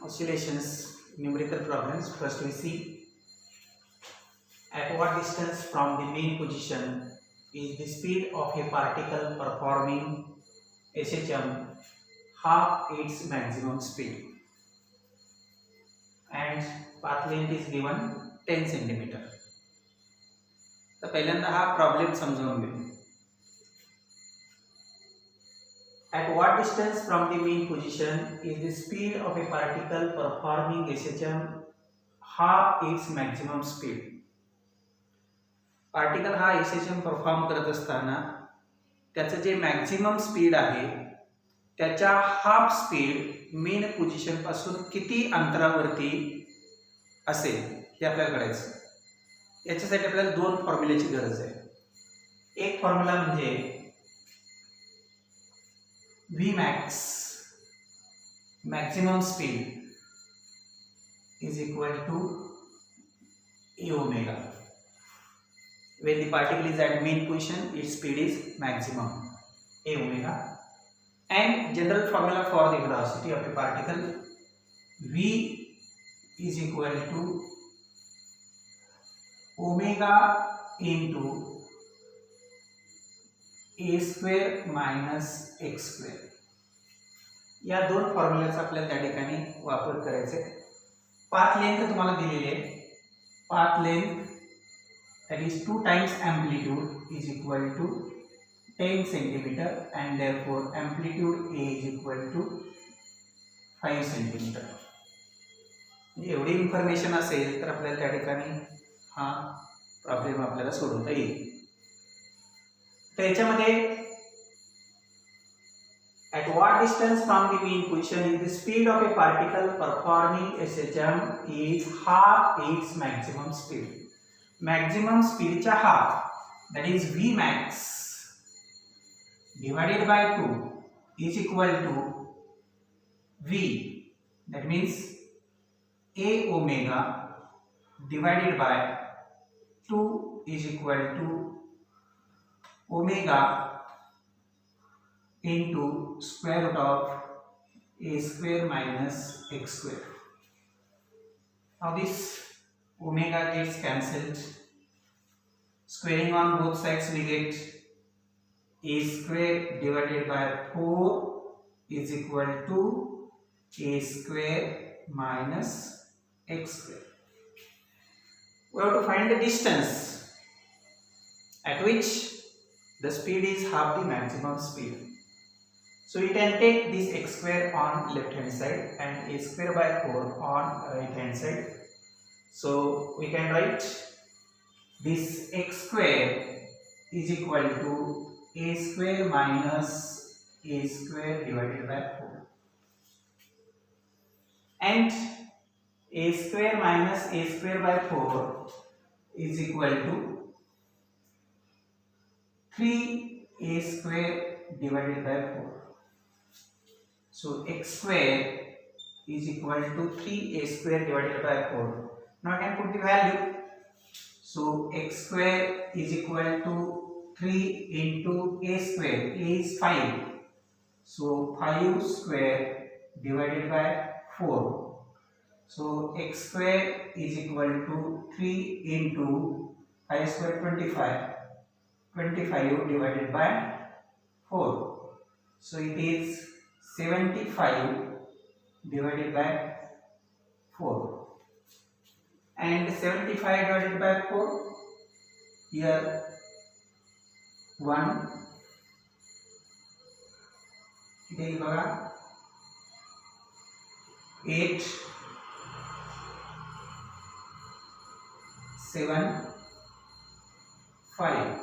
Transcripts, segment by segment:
Oscillations, numerical problems. First we see at what distance from the main position is the speed of a particle performing SHM half its maximum speed, and path length is given 10 cm. तर पहिल्यांदा हा problem समजून घेऊ. At what distance from the mean position is the speed of a particle performing SHM half its maximum speed? Particle हा SHM perform करत असताना त्याचं जे मॅक्झिमम स्पीड आहे त्याच्या हाफ स्पीड मेन पोझिशन पासून किती अंतरावरती असेल हे आपल्याला कळायचं. याच्यासाठी आपल्याला दोन फॉर्म्युल्याची गरज आहे. एक फॉर्म्युला म्हणजे Vmax, maximum speed, is equal to A omega. When the particle is at mean position, its speed is maximum, A omega. And general formula for the velocity of a particle, V is equal to omega into A square minus x square. या दोन फॉर्म्युल्याचा आपल्याला त्या ठिकाणी वापर करायचा आहे. Path length तुम्हाला दिलेली आहे. Path length that is 2 times amplitude is equal to 10 cm and therefore amplitude A is equal to 5 cm. एवढी इन्फॉर्मेशन असेल तर आपल्याला त्या ठिकाणी हा प्रॉब्लेम आपल्याला सोडवता येईल. त्याच्यामध्ये at what distance from the mean position is the speed of a particle performing SHM is half its maximum speed. Maximum speed चा half, that is Vmax divided by 2 is equal to V, that means A omega divided by 2 is equal to omega into square root of A square minus x square. Now this omega gets cancelled. Squaring on both sides we get A square divided by 4 is equal to A square minus x square. We have to find the distance at which the speed is half the maximum speed. So we can take this x square on left hand side and A square by 4 on right hand side. So we can write this x square is equal to A square minus A square divided by 4. And A square minus A square by 4 is equal to 3A square divided by 4. So x square is equal to 3A square divided by 4. Now I can put the value. So x square is equal to 3 into A square. A is 5. So 5 square divided by 4. So x square is equal to 3 into 5 square 25. 25 divided by 4. So it is 75 divided by 4. And 75 divided by 4, here 1, इथे बघा 8, 7, 5.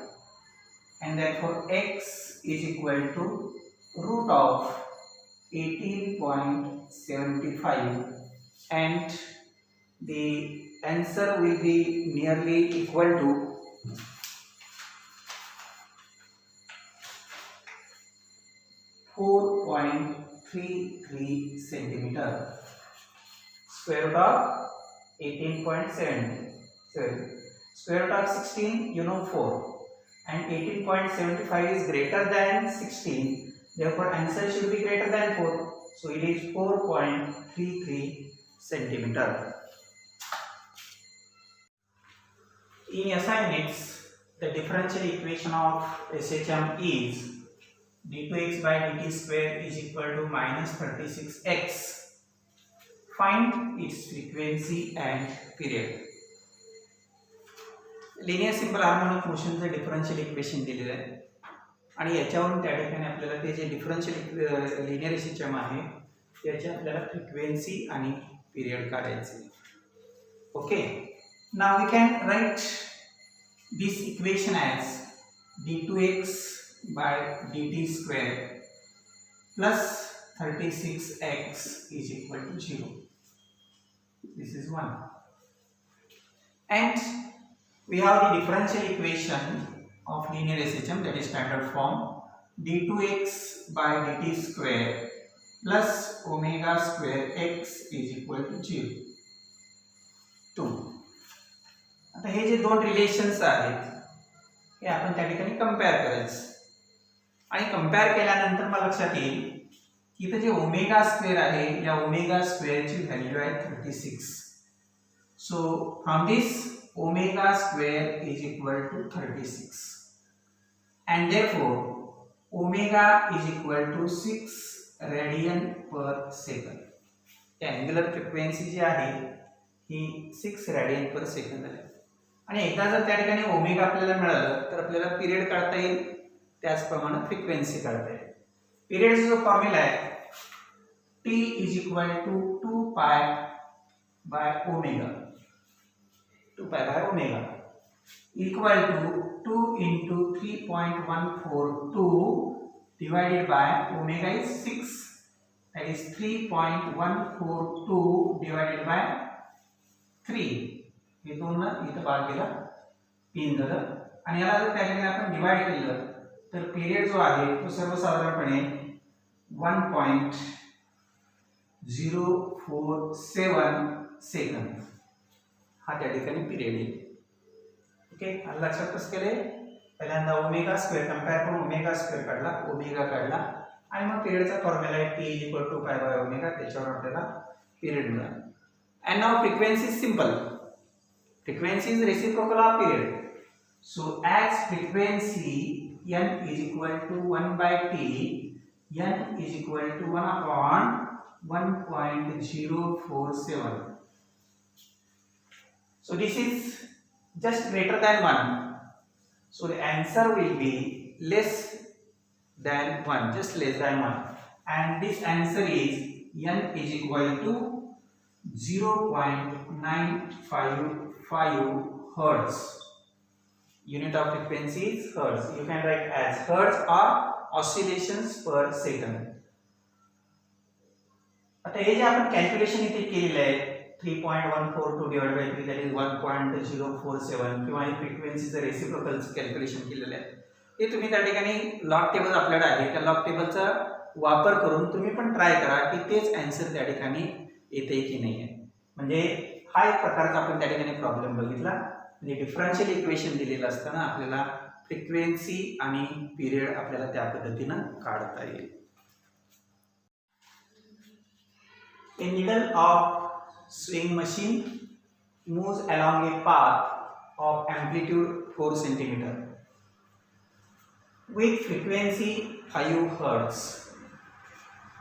And therefore x is equal to root of 18.75 and the answer will be nearly equal to 4.33 centimeter. Square root of 18.7. Square root of 16, you know 4. And 18.75 is greater than 16. Therefore, answer should be greater than 4. So it is 4.33 centimeter. In SI units, the differential equation of SHM is d2x by dt square is equal to minus 36x. Find its frequency and period. Linear simple harmonic मोशनचं differential equation दिलेलं आहे आणि याच्यावरून त्या ठिकाणी आपल्याला ते जे डिफरन्शियल लिनियर सिस्टम आहे त्याची आपल्याला फ्रिक्वेन्सी आणि पिरियड काढायचे. Okay, now we can write this equation as d2x by dt square plus 36x is equal to 0. This is 1. And we have the differential equation of linear SHM, that is standard form, d2x by dt square plus omega square x is equal to 0. 2. आता हे जे दोन relations आहेत हे आपण त्या ठिकाणी compare करायचं आणि कंपेअर केल्यानंतर मला लक्षात येईल की इथे जे ओमेगा स्क्वेअर आहे या ओमेगा स्क्वेअरची व्हॅल्यू आहे 36. So from this omega square is equal to 36 and therefore omega is equal to 6 radian per second. Angular frequency जी आहे ही 6 radian per second आहे आणि एकदा जर त्या ठिकाणी ओमेगा आपल्याला मिळालं तर आपल्याला पिरियड काढता येईल, त्याचप्रमाणे फ्रिक्वेन्सी काढता येईल. पिरियडचा जो फॉर्म्युला आहे t is equal to 2 pi by omega, 2 pi by omega equal to 2 into 3.142 divided by omega is 6, that is 3.142 divided by 3. हे दोन ना इथं भाग गेला 3 झालं आणि याला जर त्या ठिकाणी आपण डिवाइड केलं तर पिरियड जो आहे तो सर्वसाधारणपणे 1.047 सेकंद हा त्या ठिकाणी पिरियड येईल. ओके, आणि लक्षात कसं केले, पहिल्यांदा ओमेगा स्क्वेअर कंपेअर करून ओमेगा स्क्वेअर काढला, ओमेगा काढला आणि मग पिरियडचा फॉर्म्युला आहे t is equal to pi by omega, त्याच्यावर आपल्याला पिरियड मिळाला. And now frequency is simple, frequency is reciprocal off period. So as frequency n is equal to 1 by t, n is equal to 1 upon 1.047. So this is just greater than 1. So the answer will be less than 1, just less than 1. And this answer is n is equal to 0.955 hertz. Unit of frequency is hertz. You can write as hertz or oscillations per second. आता हे जे आपण calculation इथे केलेलं आहे 3.142 divided by 3, that is 1.047 किंवा हे फ्रिक्वेन्सीचं रेसिप्रोकलचं calculation केलेलं आहे, हे तुम्ही त्या ठिकाणी लॉग टेबल आपल्याकडे आहे त्या लॉग टेबलचा वापर करून तुम्ही पण ट्राय करा की तेच आन्सर त्या ठिकाणी येते की नाही आहे. म्हणजे हा एक प्रकारचा आपण त्या ठिकाणी प्रॉब्लेम बघितला. म्हणजे डिफरन्शियल इक्वेशन दिलेलं असताना आपल्याला फ्रिक्वेन्सी आणि पिरियड आपल्याला त्या पद्धतीनं काढता येईल. A needle of swing machine moves along a path of amplitude 4 cm with frequency 5 Hz.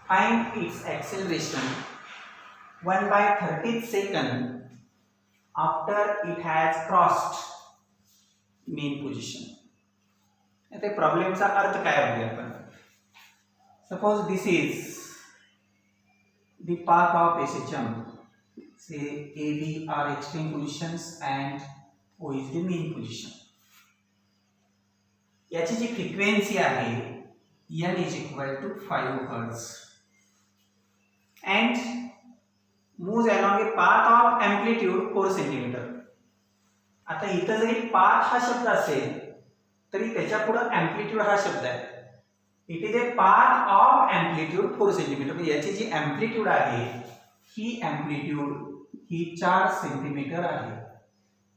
Find its acceleration 1 by 30th second after it has crossed mean position. आता प्रॉब्लेमचा अर्थ काय बघूया आपण. Suppose this is the path of SHM, say AB are extreme positions and O is the mean position. याची जी frequency आहे n is equal to 5 Hz and moves along a path of amplitude 4 cm. आता इथं जरी path हा शब्द असेल तरी त्याच्या पुढे amplitude हा शब्द आहे. It is a path of amplitude 4 centimetre. म्हणजे याची जी एम्प्लिट्यूड आहे ही एम्प्लिट्यूड ही 4 सेंटीमीटर आहे.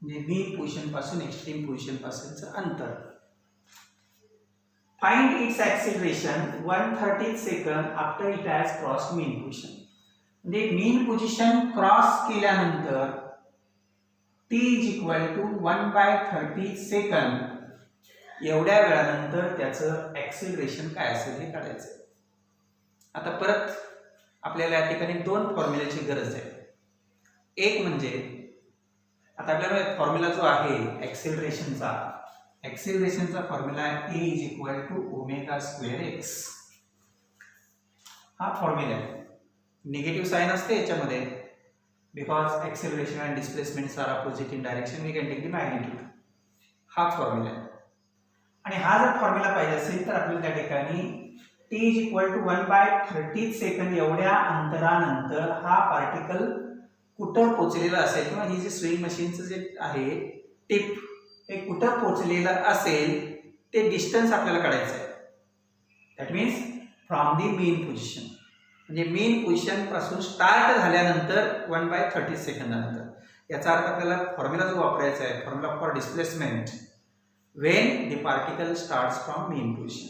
म्हणजे मीन पोझिशन पासून एक्स्ट्रीम पोझिशन पासूनचं अंतर. Find its acceleration 1/30 second after it has crossed mean position. म्हणजे mean position क्रॉस केल्यानंतर t is equal to 1/30 second एवढ्या वेळानंतर त्याचं ऍक्सिलरेशन काय असेल हे काढायचं. आता परत आपल्याला या ठिकाणी दोन फॉर्म्युल्याची गरज आहे. एक म्हणजे आता आपल्याला फॉर्म्युला जो आहे ऍक्सिलरेशनचा फॉर्म्युला आहे a is equal to omega square x. हा फॉर्म्युला आहे. निगेटिव्ह साइन असते याच्यामध्ये because acceleration and displacements are opposite in direction we can take the magnitude. हा फॉर्म्युला आहे. आणि हा जर फॉर्म्युला पाहिजे असेल तर आपल्याला त्या ठिकाणी t is equal to 1/30 second एवढ्या अंतरानंतर हा पार्टिकल कुठं पोहोचलेला असेल किंवा ही जी स्विंग मशीनचं जे आहे टिप हे कुठं पोहोचलेलं असेल ते डिस्टन्स आपल्याला काढायचं आहे. That means from the main position. म्हणजे मेन पोझिशन पासून स्टार्ट झाल्यानंतर 1/30 सेकंदानंतर याचा अर्थ आपल्याला फॉर्म्युला जो वापरायचा आहे formula for displacement when the particle starts from main position.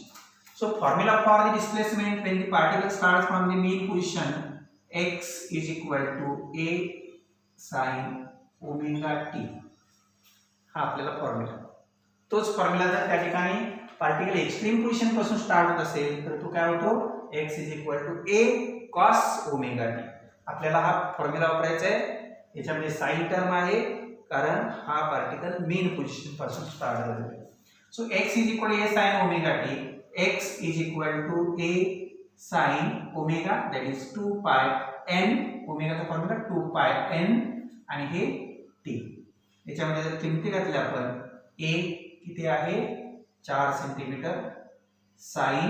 So formula for the displacement when the particle starts from the mean position x is equal to a sin omega t. हा आपल्याला formula. तोच formula जर त्या ठिकाणी particle extreme position पासून start होत असेल तर तो काय होतो x is equal to a cos omega t. आपल्याला हा फॉर्म्युला वापरायचा आहे. याच्यामध्ये साइन टर्म आहे कारण हा पार्टिकल मेन पोझिशन पासून स्टार्ट झालेला आहे. So x is equal to a sin omega t. x is equal to a sin omega that is 2 pi n. Omega चा फॉर्म्युला 2 pi n आणि हे t. याच्यामध्ये जर किमती घातल्या आपण a किती आहे 4 centimetre sin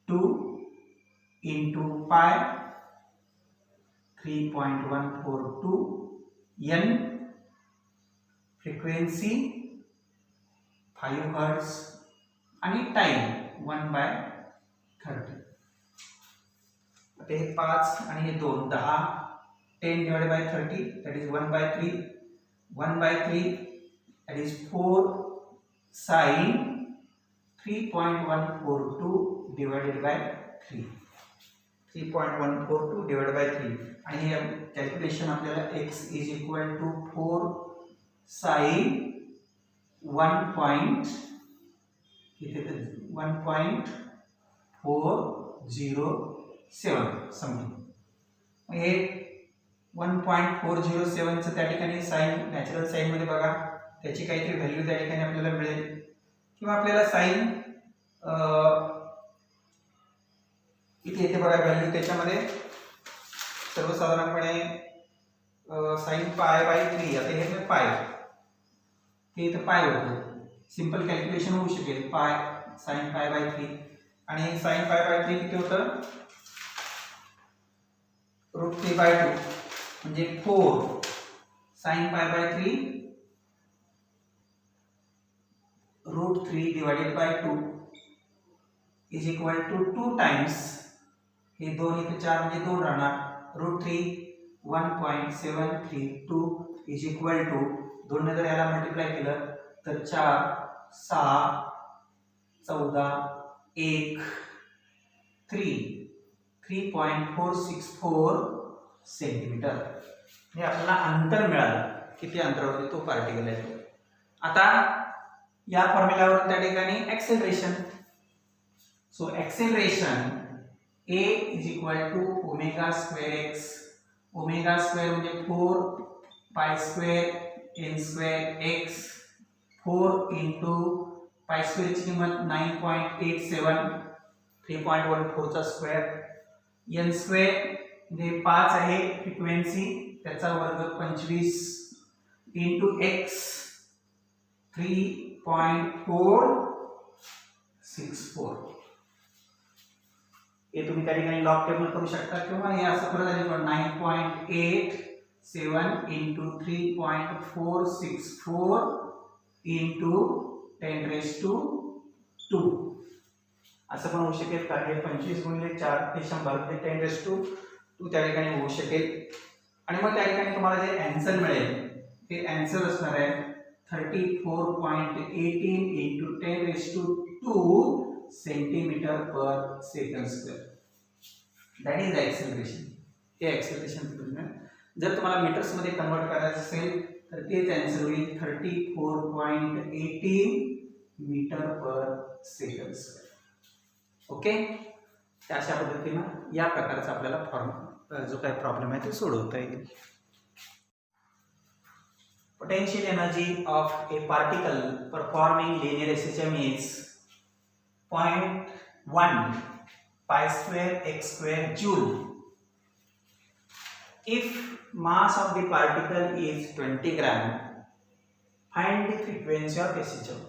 2 into pi 3.142 n frequency 5 hertz आणि टाइम 1/30. आता हे 5 आणि हे 2 10 10 divided by 30 that is 1/3 1/3 that is 4 sin 3.142 divided by 3 3.142 divided by 3 आणि हे कॅल्क्युलेशन आपल्याला x is equal to 4 sin 1.407 something. हे 1.407 चं त्या ठिकाणी साइन नॅचरल साइन मध्ये बघा त्याची काहीतरी व्हॅल्यू त्या ठिकाणी आपल्याला मिळेल किंवा आपल्याला साइन इथे बघा व्हॅल्यू त्याच्यामध्ये सर्वसाधारणपणे साइन π/3 आता हे पाय हे इथं पाय होतं. सिंपल कॅल्क्युलेशन होऊ शकेल पाय sin π/3 आणि sin π/3 किती होतं √3/2 म्हणजे 4 sin π/3 √3 divided by 2 is equal to 2 times हे 2 इथे 4 म्हणजे 2 राहणार √3 1.732 is equal to 2 ने जर याला मल्टिप्लाय केलं तर 4 6 14 1 3.464 सेंटीमीटर. हे आपल्याला अंतर मिळालं किती अंतरावरती तो पार्टिकल आहे. आता या फॉर्म्युल्यावरून त्या ठिकाणी acceleration. So acceleration a is equal to omega square x. Omega square म्हणजे 4 pi square n square x 4 into pi square ची किंमत 9.87 3.14 चा स्क्वेअर n स्क्वेअर म्हणजे 5 आहे फ्रिक्वेन्सी त्याचा वर्ग 25 into x 3.464. हे तुम्ही त्या ठिकाणी लॉग टेबल करू शकता किंवा हे असं परत आले 9.87 into 3.464 into 10⁻². असं पण होऊ शकेल कारण हे 25 गुणिले 4 ते 100 ते 10⁻² त्या ठिकाणी होऊ शकेल. आणि मग त्या ठिकाणी तुम्हाला जे आन्सर मिळेल ते आन्सर असणार आहे 34.18 into 10⁻². 2 centimeter per second square. That is acceleration. हे acceleration जर तुम्हाला मीटर्स मध्ये कन्वर्ट करायचं असेल तर तेच आन्सर होईल 34.18 metre per second square. Okay, अशा पद्धतीनं या प्रकारचा आपल्याला जो काही प्रॉब्लेम आहे ते सोडवता येईल. Potential energy of a particle performing linear SHM is 0.1 pi square x square joule. If mass of the particle is 20 gram, find the frequency of SHM.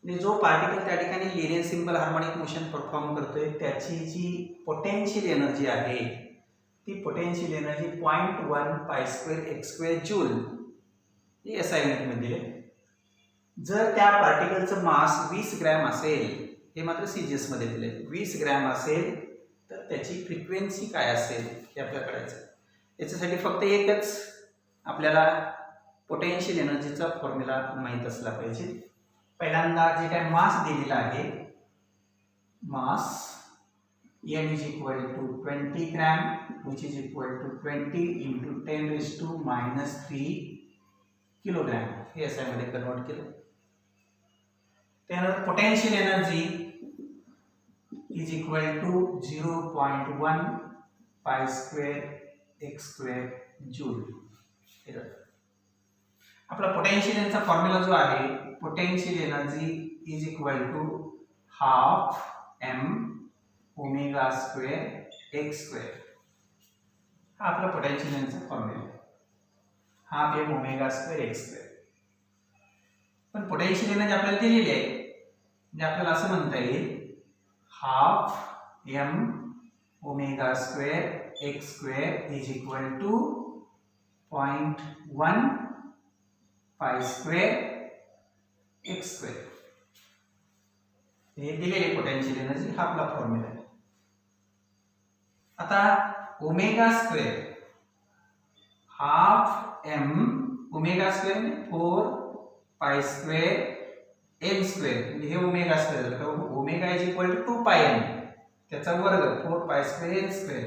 जो पार्टिकल त्या ठिकाणी linear simple harmonic motion perform करतोय त्याची जी potential energy आहे ती potential energy 0.1 pi square x square joule ही SI unit मध्ये दिले. जर त्या पार्टिकलचं मास 20 ग्रॅम असेल, हे मात्र सीजीएस मध्ये दिले, 20 ग्रॅम असेल तर त्याची फ्रिक्वेन्सी काय असेल हे आपल्याला कळायचं. याच्यासाठी फक्त एकच आपल्याला पोटेन्शियल एनर्जीचा फॉर्म्युला माहित असला पाहिजे. पहिल्यांदा जे काय मास दिलेला आहे, मास m is equal to 20 gram, which is equal to 20 into 10 raised to minus 3 kilogram. हे SI मध्ये कन्वर्ट केलं. त्यानंतर potential energy is equal to 0.1 pi square x square joule. आपला पोटेन्शियल एनर्जीचा फॉर्म्युला जो आहे, potential energy is equal to half m omega square x square. हा आपला पोटेन्शियल एनर्जीचा फॉर्म्युला आहे, half M omega square x square. पण potential energy आपल्याला दिलेली आहे, म्हणजे आपल्याला असं म्हणता येईल half M omega square x square is equal to 0.1 pi square x square. हे दिलेले पोटेन्शियल एनर्जी हा आपला फॉर्म्युला आहे. आता omega square half M omega square म्हणजे 4 पाय स्क्वेअर एम स्क्वेअर, म्हणजे हे ओमेगा स्क्वेअर झालं. Omega is equal to 2 pi m त्याचा वर्ग 4 pi square m square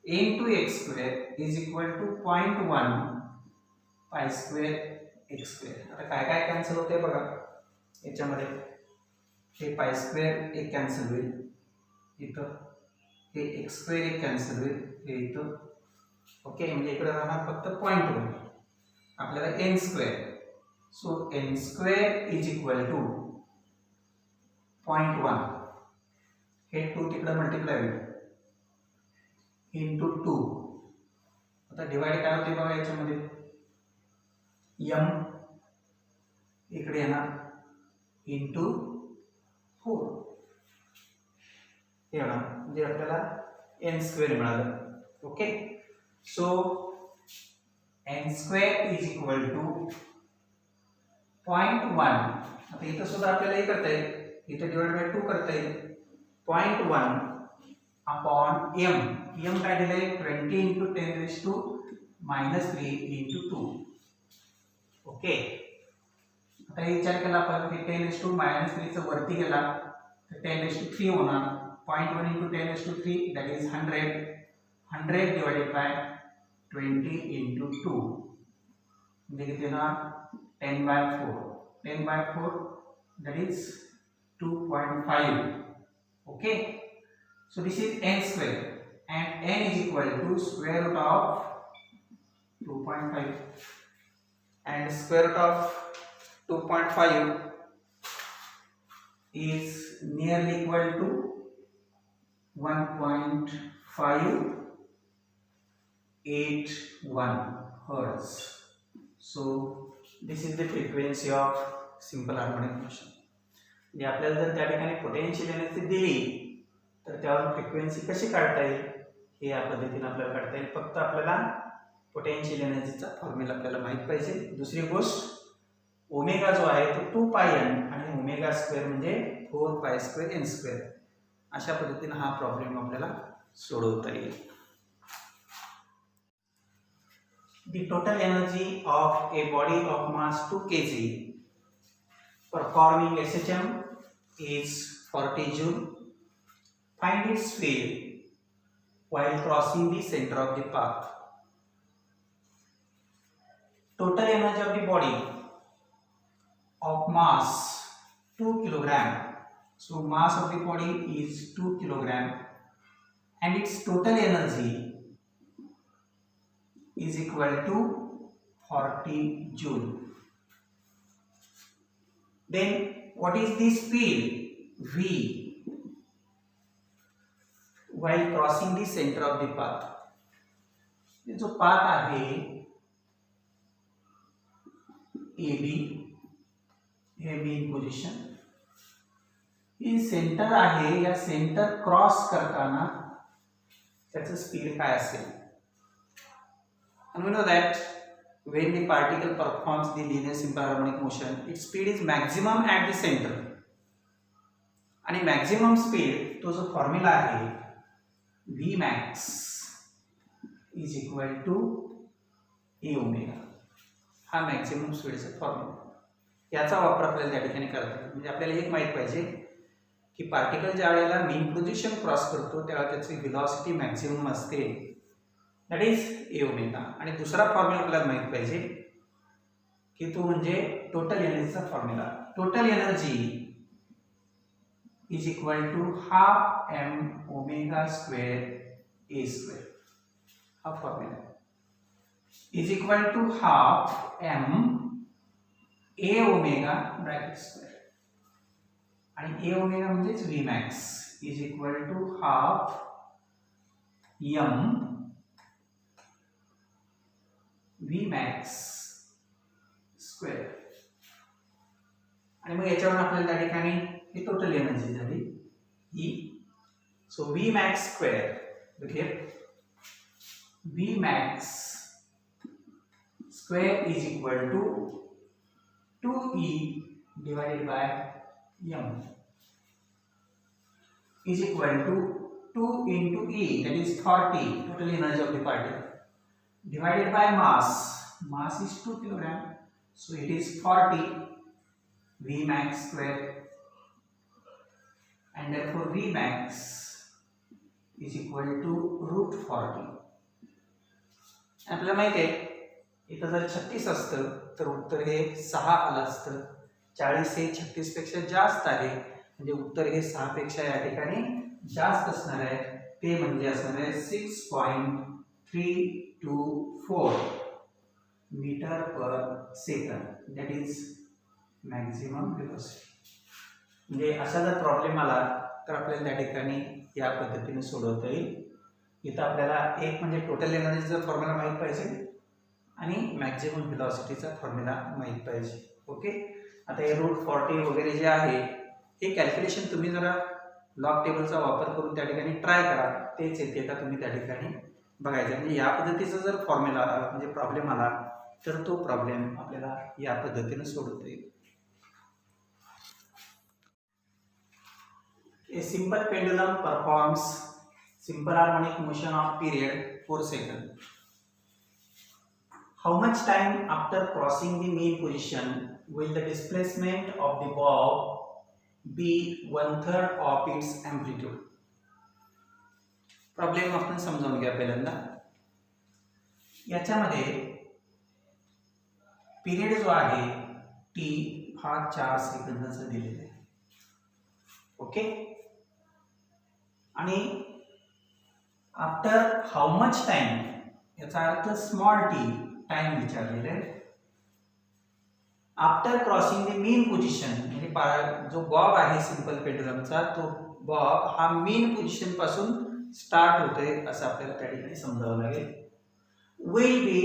into x square is equal to 0.1 pi square x square. आता काय काय cancel होते बघा याच्यामध्ये. हे पाय स्क्वेअर एक कॅन्सल होईल इथं, हे एक्स स्क्वेअर एक कॅन्सल होईल हे इथं. ओके, म्हणजे इकडे राहणार फक्त 0.1 आपल्याला n square. So n square is equal to 0.1, हे 2 तिकडे मल्टिप्लाय होईल इंटू 2. आता डिवाइड काय होते बघा याच्यामध्ये, एम इकडे येणार इंटू 4 हे होणार, म्हणजे आपल्याला एन स्क्वेअर मिळालं. Okay, so n square is equal to 0.1. आता इथं सुद्धा आपल्याला हे करता येईल, इथं डिवाइड बाय 2 करता येईल. 0.1 अपॉन एम, एम काय दिलंय 20 into 10 raise to minus 3 into 2. Okay, आता हे विचार केला आपण की 10 रेज टू मायनस 3 चा वरती गेला तर 10 रेज टू 3 होणार. 0.1 into 10 raised to 3 that is 100. 100 divided by 20 into 2 म्हणजे किती ना 10 by 4. 10 by 4 that is 2.5. Okay, so this is n square and n is equal to square root of 2.5 and square root of 2.5 is nearly equal to 1.581 hertz. So this is the frequency of simple harmonic motion. म्हणजे आपल्याला जर त्या ठिकाणी potential energy दिली तर त्यावर frequency कशी काढता येईल हे या पद्धतीने आपल्याला काढता येईल. फक्त आपल्याला पोटेन्शियल एनर्जीचा फॉर्म्युला आपल्याला माहित पाहिजे. दुसरी गोष्ट ओमेगा जो आहे तो 2 पाय एन आणि ओमेगा स्क्वेअर म्हणजे 4 पाय स्क्वेअर एन स्क्वेअर. अशा पद्धतीने हा प्रॉब्लेम आपल्याला सोडवता येईल. The total energy of a body of mass 2 kg performing SHM is 40 Joule. Find its speed while crossing the center of the path. Total energy of the body of mass 2 kilogram. So mass of the body is 2 kilogram and its total energy is equal to 40 Joule. Then what is the speed v while crossing the center of the path? जो path आहे AB हे main position, ही centre आहे, या centre cross करताना त्याचं speed काय असेल? And we know that when the particle performs the linear simple harmonic motion, its speed is maximum at the center. आणि मॅक्झिमम स्पीड तो जो फॉर्म्युला आहे v max is equal to a omega, हा maximum स्पीडचा formula. याचा वापर आपल्याला त्या ठिकाणी करता येईल. म्हणजे आपल्याला एक माहित पाहिजे की पार्टिकल ज्या वेळेला मेन पोझिशन क्रॉस करतो तेव्हा त्याची व्हेलॉसिटी मॅक्झिमम असते, दॅट इज ए ओमेगा. आणि दुसरा फॉर्म्युला आपल्याला माहित पाहिजे की तो म्हणजे टोटल एनर्जीचा formula. Total energy is equal to half M omega square A square, हा formula is equal to half M A omega bracket square, आणि ए ओमेगा म्हणजेच V max is equal to half M V max square. आणि मग याच्यावरून आपल्याला त्या ठिकाणी ही total energy झाली ही. सो व्ही मॅक्स स्क्वेअर, देखिए v max square is equal to 2e divided by m is equal to 2 into e, that is 40, total energy of the particle, divided by mass. Mass is 2 kilogram, so it is 40 v max square, and therefore v max is equal to root 40. आपल्याला माहिती आहे इथं जर 36 असतं तर उत्तर हे 6 आलं असतं. 40 हे 36 पेक्षा जास्त आहे, म्हणजे उत्तर हे 6 पेक्षा या ठिकाणी जास्त असणार आहे. ते म्हणजे असणार आहे 6.324 metre per second, that is maximum velocity. म्हणजे असा जर प्रॉब्लेम आला तर आपल्याला त्या ठिकाणी या पद्धतीने सोडवता येईल. इथं आपल्याला एक म्हणजे टोटल एनर्जीचा फॉर्म्युला माहित पाहिजे आणि मॅक्झिमम व्हेलॉसिटीचा फॉर्म्युला माहित पाहिजे. ओके, आता हे रूट 40 वगैरे जे आहे हे कॅल्क्युलेशन तुम्ही जरा लॉग टेबलचा वापर करून त्या ठिकाणी ट्राय करा, तेच येते का तुम्ही त्या ठिकाणी बघायचं. म्हणजे या पद्धतीचा जर फॉर्म्युला म्हणजे प्रॉब्लेम आला तर तो प्रॉब्लेम आपल्याला या पद्धतीने सोडवता येईल. A simple pendulum performs simple harmonic motion of period 4 seconds. How much time after crossing the mean position will the displacement of the bob be 1/3 of its amplitude? Problem आपण समजावून घ्या पहिल्यांदा. याच्यामध्ये पिरियड जो आहे टी हा 4 सेकंदाचा दिलेला आहे. ओके, आणि आफ्टर हाऊ मच टाइम, याचा अर्थ स्मॉल टी टाइम विचारलेला आहे. After crossing the mean position, म्हणजे जो बॉब आहे सिंपल पेंडुलमचा तो बॉब हा मीन पोझिशन पासून स्टार्ट होतोय असं आपल्याला त्या ठिकाणी समजावं लागेल. Will be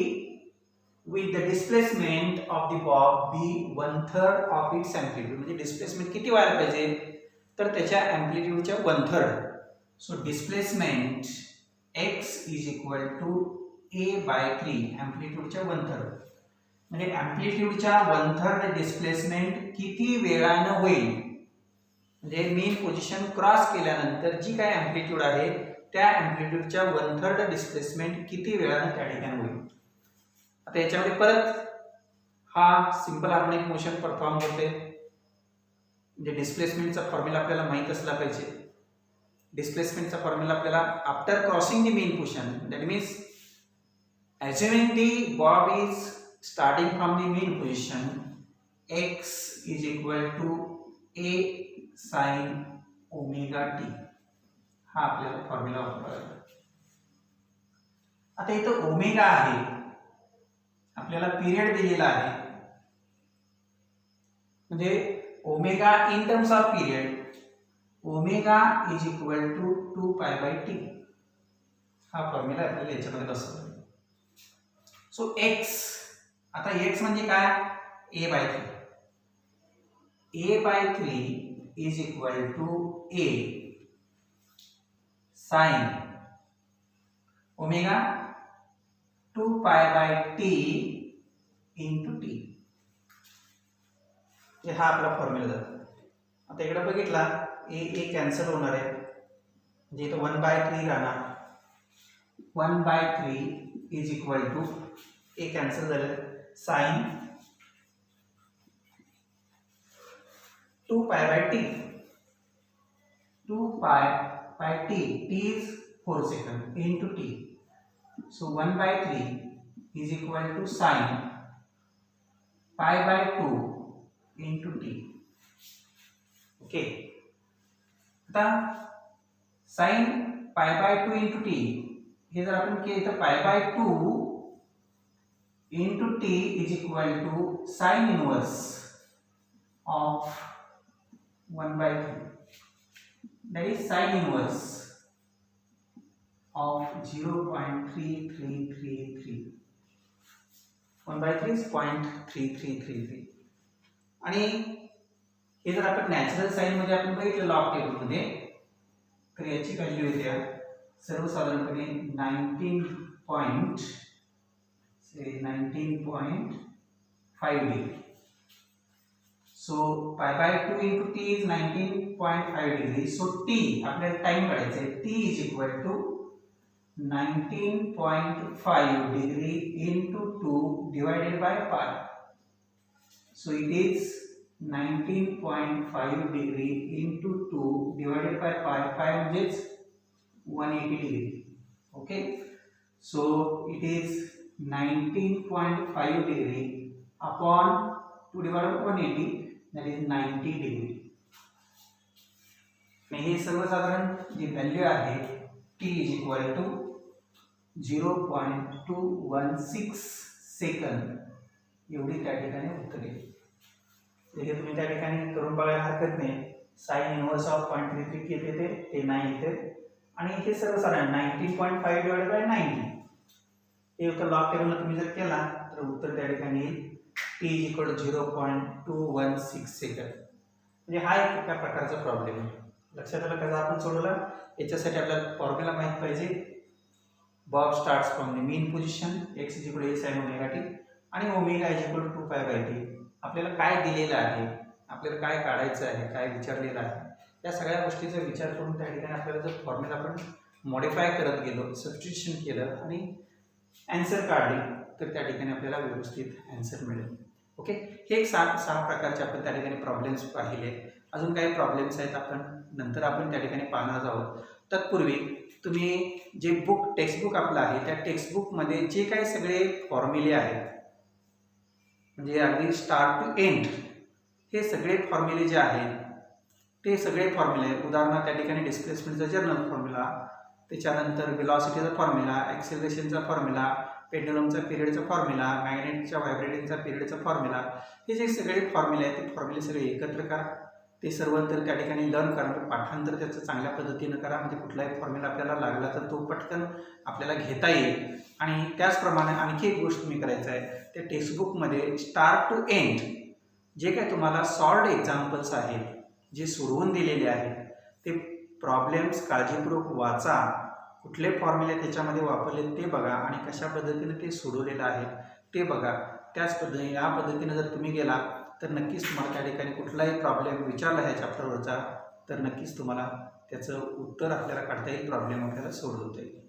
with the displacement of the bob be 1/3 ऑफ इट्स एम्प्लिट्यूड. म्हणजे डिस्प्लेसमेंट किती व्हायला पाहिजे तर त्याच्या एम्प्लिट्यूडच्या 1/3. So displacement x is equal to a/3, एम्प्लिट्यूडच्या 1/3. म्हणजे एम्प्लिट्यूडच्या 1/3 डिस्प्लेसमेंट किती वेळानं होईल, म्हणजे मेन पोझिशन क्रॉस केल्यानंतर जी काय एम्प्लिट्यूड आहे त्या एम्प्लिट्यूडच्या 1/3 डिस्प्लेसमेंट किती वेळानं त्या ठिकाणी होईल. आता याच्यामध्ये परत हा सिंपल हार्मोनिक मोशन परफॉर्म होते. म्हणजे डिस्प्लेसमेंटचा फॉर्म्युला आपल्याला माहीत असला पाहिजे. डिस्प्लेसमेंटचा फॉर्म्युला आपल्याला after crossing the main position, that means assuming the bob is starting from the mean position, x is equal to a sin omega t. हा आपल्याला फॉर्म्युला वापरायचा. आता इथं ओमेगा आहे, आपल्याला पिरियड दिलेला आहे, म्हणजे omega in terms of period omega is equal to 2 pi by T. हा फॉर्म्युला आपल्याला याच्यामध्ये बसवला. सो x, आता x म्हणजे काय, a by 3. a by 3 is equal to a sine omega 2 pi bye t into t. हा आपला formula जातो. आता इकडे बघितला a कॅन्सल होणार आहे, म्हणजे इथं 1 बाय 3 राहणार. 1 by 3 is equal to a cancel झालं, sine 2 pi by T. 2 pi by T, t is 4 second into t. So 1 by 3 is equal to sin pi by 2 into t. Okay. आता sin pi by 2 into t हे जर आपण केलं तर pi by 2 into t is equal to sin inverse of 1 by 3. That is sin inverse of 0.3333. 1 by 3 is 0.3333. आणि हे जर आपण नॅचरल साइन मध्ये आपण बघितलं लॉग टेबल मध्ये, तर याची व्हॅल्यू येते सर्वसाधारणपणे 19.5 degree. So pi by 2 into t is 19.5 degree. So t आपल्याला टाइम काढायचा आहे, t is equal to 19.5 degree into 2 divided by pi. So it is 19.5 degree into 2 divided by pi. Pi means 180 degree. Okay. So it is 19.5 degree upon 2 divided by 180, that is 90 degree. हे सर्वसाधारण जी value आहे t is equal to 0.216 second एवढी त्या ठिकाणी उत्तर येईल. हे तुम्ही त्या ठिकाणी करून बघायला हरकत नाही. साइन इनवर्स ऑफ 0.33 किती ते 9 येते. आणि हे सर्वसाधारण 19.5 डिवाइडेड बाय 90 हे उत्तर लॉग टेबलला तुम्ही जर केला तर उत्तर त्या ठिकाणी येईल t is equal to 0.216 second. म्हणजे हा एक एका प्रकारचा प्रॉब्लेम आहे. लक्षात आलं कसा आपण सोडवला. याच्यासाठी आपल्याला फॉर्म्युला माहित पाहिजे. Bob starts from the mean position, x is equal to a sin omega t आणि omega is equal to 2 pi by t. आपल्याला काय दिलेलं आहे, आपल्याला काय काढायचं आहे, काय विचारलेलं आहे, या सगळ्या गोष्टीचा विचार करून त्या ठिकाणी आपल्याला जर फॉर्म्युला आपण मॉडिफाय करत गेलो, सबस्टिट्यूशन केलं आणि आन्सर काढली तर त्या ठिकाणी आपल्याला व्यवस्थित आन्सर मिळेल. ओके. हे एक 6 प्रकारचे आपण त्या ठिकाणी प्रॉब्लेम्स पाहिले. अजून काही प्रॉब्लेम्स आहेत आपण नंतर आपण त्या ठिकाणी पाहणार आहोत. तत्पूर्वी तुम्ही जे टेक्स्टबुक आपलं आहे त्या टेक्स्टबुकमध्ये जे काही सगळे फॉर्म्युले आहेत, म्हणजे अगदी स्टार्ट टू एंड हे सगळे फॉर्म्युले जे आहेत ते सगळे फॉर्म्युले, उदाहरणार्थ त्या ठिकाणी डिस्प्लेसमेंटचा जनरल फॉर्म्युला, त्याच्यानंतर वेलॉसिटीचा फॉर्म्युला, ॲक्सेलरेशनचा फॉर्म्युला, पेंडुलमचा पिरियडचा फॉर्म्युला, मॅग्नेटच्या व्हायब्रेटिंगचा पिरियडचा फॉर्म्युला, हे जे सगळे फॉर्म्युले आहेत ते फॉर्म्युले सगळे एकत्र करा. ते सर्व तर त्या ठिकाणी लर्न करा, पाठांतर त्याचं चांगल्या पद्धतीनं करा, म्हणजे कुठलाही फॉर्म्युला आपल्याला लागला तर तो पटकन आपल्याला घेता येईल. आणि त्याचप्रमाणे आणखी एक गोष्ट तुम्ही करायचं आहे, त्या टेक्स्टबुकमध्ये स्टार्ट टू एंड जे काही तुम्हाला सॉल्व्ड एक्झाम्पल्स आहेत, जे सोडवून दिलेले आहेत, ते प्रॉब्लेम्स काळजीपूर्वक वाचा. कुठले फॉर्म्युले त्याच्यामध्ये वापरले ते बघा आणि कशा पद्धतीने ते सोडवलेलं आहे ते बघा. त्याच पद्धतीने या पद्धतीने जर तुम्ही गेला तर नक्कीच तुम्हाला त्या ठिकाणी कुठलाही प्रॉब्लेम विचारला ह्या चॅप्टरवरचा तर नक्कीच तुम्हाला त्याचं उत्तर आपल्याला काढता येईल, प्रॉब्लेम आपल्याला सोडवता येईल.